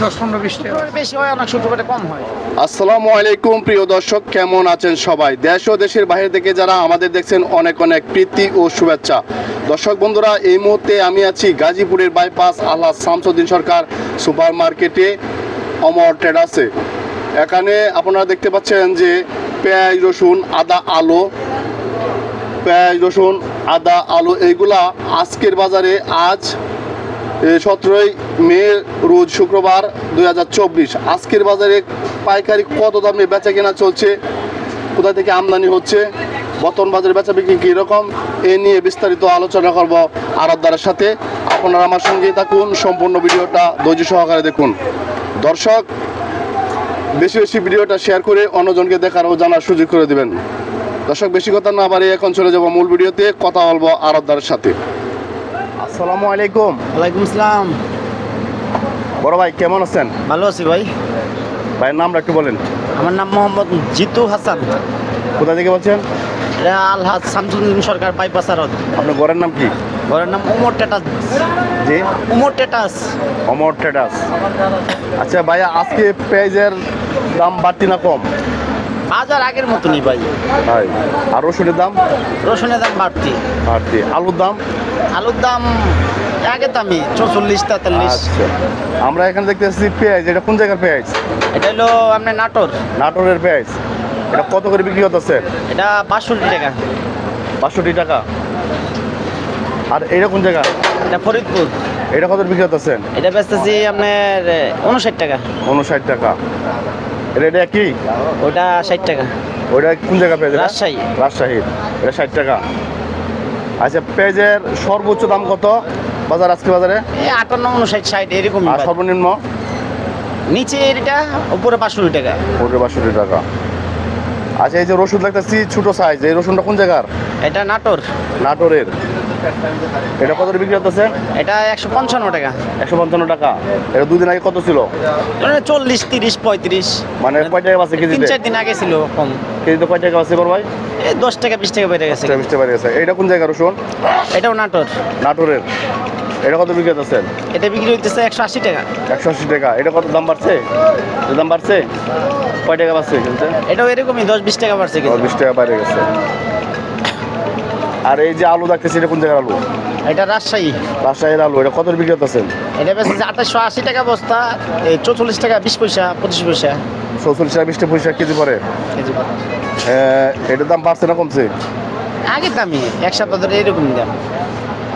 10-15-20 টাকা বেশি হয়, অনেক শুক্রবারে কম হয়। আসসালামু আলাইকুম প্রিয় দর্শক, কেমন আছেন সবাই? দেশ ও দেশের বাইরে থেকে যারা আমাদের দেখছেন অনেক অনেক প্রীতি ও শুভেচ্ছা। দর্শক বন্ধুরা, এই মুহূর্তে আমি আছি গাজীপুরের বাইপাস আলহাজ শামসুদ্দিন সরকার সুপার মার্কেটে অমর ট্রেডার্সে। এখানে আপনারা দেখতে পাচ্ছেন যে পেঁয়াজ রসুন আদা আলু এইগুলা আজকের বাজারে আজ 17 মে রোজ শুক্রবার 2024 আজকের বাজারে পাইকারি কত দামে বেচা কেনা চলছে, কোথা থেকে আমদানি হচ্ছে, বর্তমান বাজারে বেচা বিক্রি কীরকম, এ নিয়ে বিস্তারিত আলোচনা করব আড়তদারের সাথে। আপনারা আমার সঙ্গেই থাকুন, সম্পূর্ণ ভিডিওটা ধৈর্য সহকারে দেখুন। দর্শক, বেশি বেশি ভিডিওটা শেয়ার করে অন্যজনকে দেখার ও জানার সুযোগ করে দেবেন। দর্শক, বেশি কথা না বাড়িয়ে এখন চলে যাব মূল ভিডিওতে, কথা বলবো আড়তদারের সাথে। আসসালামু আলাইকুম। ওয়ালাইকুম আসসালাম। বড় ভাই কেমন আছেন? ভালো আছি ভাই। ভাইয়ের নামটা একটু বলেন। আমার নাম মোহাম্মদ জিতু হাসান। কোথা থেকে বলছেন? এটা আলহাজ শামসুদ্দিন সরকার বাইপাস আড়ত। আপনার ঘরের নাম কি? ঘরের নাম উমর টেটাস। জি, উমর টেটাস। অমর ট্রেডার্স। আচ্ছা ভাইয়া, আজকে পেঁয়াজের দাম বাড়তি না কম? বাজার আগের মতনই ভাই। ভাই, আর রসুনের দাম? রসুনের দাম বাড়তি। বাড়তি। আলুর দাম? আলুর দাম আগের দামই 44-43। আচ্ছা, আমরা এখানে দেখতে পাচ্ছি পেঁয়াজ, এটা কোন জায়গার পেঁয়াজ? এটা হলো আপনার নাটোর। নাটোরের পেঁয়াজ। এটা কত করে বিক্রি করতেছে? এটা 62 টাকা। 62 টাকা। আর এটা কোন জায়গা? এটা ফরিদপুর। এটা কত বিক্রি করতেছেন? এটা বেচতেছি আপনার 59 টাকা। 59 টাকা। এটা কি? ওটা 60 টাকা। ওইটা কোন জায়গা পেঁয়াজ? রাজশাহী। রাজশাহীর। এটা 60 টাকা। আচ্ছা, পেঁয়াজের সর্বোচ্চ দাম কত বাজার আজকে বাজারে? এই 58, 59, 60 এরকম। আর সর্বনিম্ন? নিচে এটা, উপরে 65 টাকা। ওটা 62 টাকা। আচ্ছা, এই যে রসুন দেখতেছি ছোট সাইজ, এই রসুনটা কোন জায়গার? এটা নাটোর। নাটোরের। এটা কত বিক্রি করতেছে? এটা 155 টাকা। 155 টাকা। এটা দুদিন আগে কত ছিল? 40, 30, 35। মানে কয় টাকা আছে কেজিতে? 3-4 দিন আগে ছিল কম। কেজিতে কয় টাকা আছে বড় ভাই? এই 10 টাকা 20 টাকা বেড়ে গেছে। 20 টাকা বেড়ে গেছে। এটা কোন জায়গা রসুন? এটাও নাটোর। নাটোরের। এটা কত বিক্রি করতেছেন? এটা বিক্রি হইতেছে 180 টাকা। 180 টাকা। এটা কত দাম বাড়ছে? এর দাম বাড়ছে? কয় টাকা বাড়ছে কিনতে? এটাও এরকমই 10-20 টাকা বাড়ছে। 20 টাকা বেড়ে গেছে। আর এই যে আলু দেখতেছি, এটা কোন জায়গার আলু? এটা রাজশাহী। রাজশাহীর আলু। এটা কত বিক্রি করতেছেন? এটা বেশি 2880 টাকা বস্তা। এই 44 টাকা 20 পয়সা 25 পয়সা। 44 টাকা 20 পয়সা কেজি পরে। কেজি পড়ে। এটার দাম বাড়ছে না কমছে? আগের দামই, এক সপ্তাহ ধরে এরকম দাম।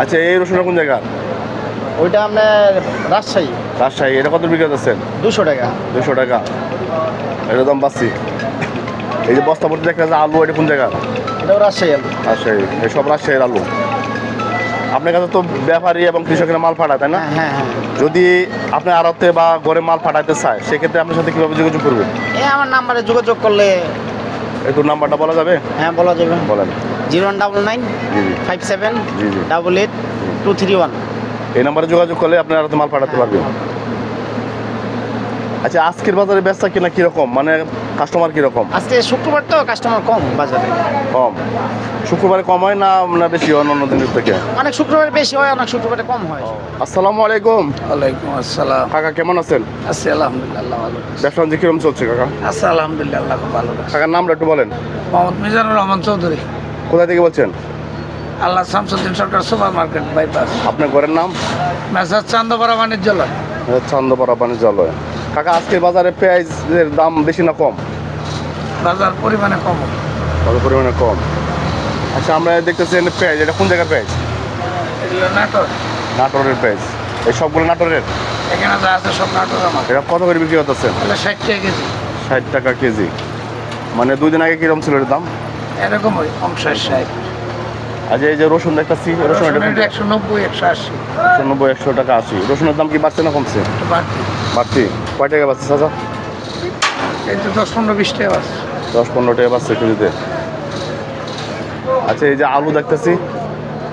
আচ্ছা, এই রসুনটা কোন জায়গা? ওইটা আপনার রাজশাহী। রাজশাহী। এটা কত বিক্রি করতেছেন? 200 টাকা। 200 টাকা। এটার দাম বাড়ছে। এই যে বস্তা ভর্তি দেখা যাচ্ছে আলু, এটা কোন জায়গা? এটাও রাজশাহী আলু। রাজশাহী। এই সব রাজশাহীর আলু। আপনার কাছে তো ব্যাপারী এবং কৃষকেরা মাল পাঠায়, তাই না? হ্যাঁ হ্যাঁ। যদি আপনি আড়তে বা ঘরে মাল পাঠাতে চায়, সেক্ষেত্রে আপনার সাথে কীভাবে যোগাযোগ করবেন? আমার নাম্বারে যোগাযোগ করলে। একটু নাম্বারটা বলা যাবে? হ্যাঁ, বলা যাবে। বলেন। 0199 জি জি 57 জি জি 88 231। এই নাম্বারে যোগাযোগ করলে আপনি আড়তে মাল পাঠাতে পারবেন। আচ্ছা, আজকের বাজারে বেচা কিনা কীরকম, মানে কাস্টমার কীরকম? আজকে শুক্রবার তো কাস্টমার কম বাজারে। কম? শুক্রবারে কম হয় না না বেশি হয় অন্য দিনের থেকে? অনেক শুক্রবারে বেশি হয়, অনেক শুক্রবারে কম হয়। আসসালামু আলাইকুম। ওয়ালাইকুম আসসালাম। কাকা কেমন আছেন? আছি আলহামদুলিল্লাহ, ভালো। ব্যবসা বাণিজ্য কিরকম চলছে কাকা? আছি আলহামদুলিল্লাহ, ভালো। কাকার নামটা একটু বলেন। মোহাম্মদ মিজানুর রহমান চৌধুরী। কোথা থেকে বলছেন? আল্লাহ শামসুদ্দিন সরকার সুপার মার্কেট বাইপাস। আপনার ঘরের নাম? মেসার চান্দপাড়া বাণিজ্যালয়। চান্দপাড়া বাণিজ্যালয়। কাকা, আজকের বাজারে পেঁয়াজের দাম বেশি না কম? বাজার পরিমাণে কম। কত পরিমাণে কম? আচ্ছা, আমরা দেখতেছি পেঁয়াজ, এটা কোন জায়গার পেঁয়াজ? এগুলো নাটোর। নাটোরের পেঁয়াজ। এই সবগুলো নাটোরের? এখানে যা আছে সব নাটোর আমার। এটা কত করে বিক্রি করতেছেন? 60 টাকা কেজি। 60 টাকা কেজি। মানে দুদিন আগে কিরকম ছিল এর দাম? এরকম ওই 50-60। আচ্ছা, এই যে রসুন দেখতেছি, রসুন এটা 190-180। 190-100 টাকা 80। রসুনের দাম কি বাড়ছে না কমছে? বাড়তি। বাড়তি। কয় টাকা বাড়ছে চাচা? এই তো 10-15-20 টাকা আছে। 10-15 টাকা বাড়ছে কেজিতে। আচ্ছা, এই যে আলু দেখতেছি,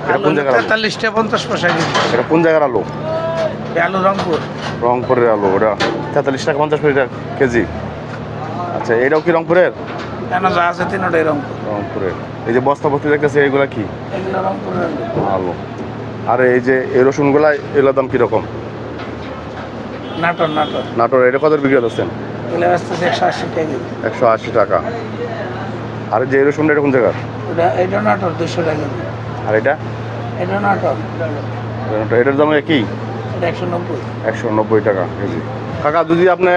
এটা কোন জায়গার আলু? 43 টাকা 50 পয়সা কেজি। এটা কোন জায়গার আলু? আলু রংপুর। রংপুরের আলু। ওটা 43 টাকা 50 পয়সা কেজি। আচ্ছা, এটাও কি রংপুরের? কেন যা আছে তিনটাই রংপুর। রংপুরের। এই যে বস্তা ভর্তি দেখতেছি, এইগুলা কি? এগুলো রংপুরের আলু। আলু। আর এই যে এই রসুনগুলা, এগুলোর দাম কীরকম? নাটোর নাটোর নাটোর এটা কত বিক্রি করতেছেন? এগুলো আসতেছে 180 টাকা। 180 টাকা। আর যে এই রসুনটা এরকম জায়গা? এটা নাটোর 200 টাকা। আর এটা? এটা নাটোর, এটার দাম কি? এটা 190। 190 টাকা কেজি। কাকা যদি আপনি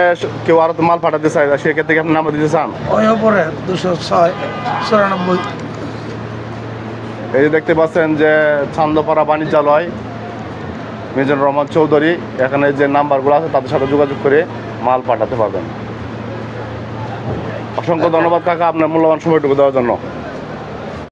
কেউ আরো মাল পাঠাতে চায় সেক্ষেত্রে কি আপনি নাম্বার দিতে চান? ওই ওপরে 206 94। এই যে দেখতে পাচ্ছেন যে চান্দপাড়া বাণিজ্যালয়, মিজানুর রহমান চৌধুরী, এখানে যে নাম্বারগুলো আছে তাদের সাথে যোগাযোগ করে মাল পাঠাতে পারবেন। অসংখ্য ধন্যবাদ কাকা আপনার মূল্যবান সময়টুকু দেওয়ার জন্য।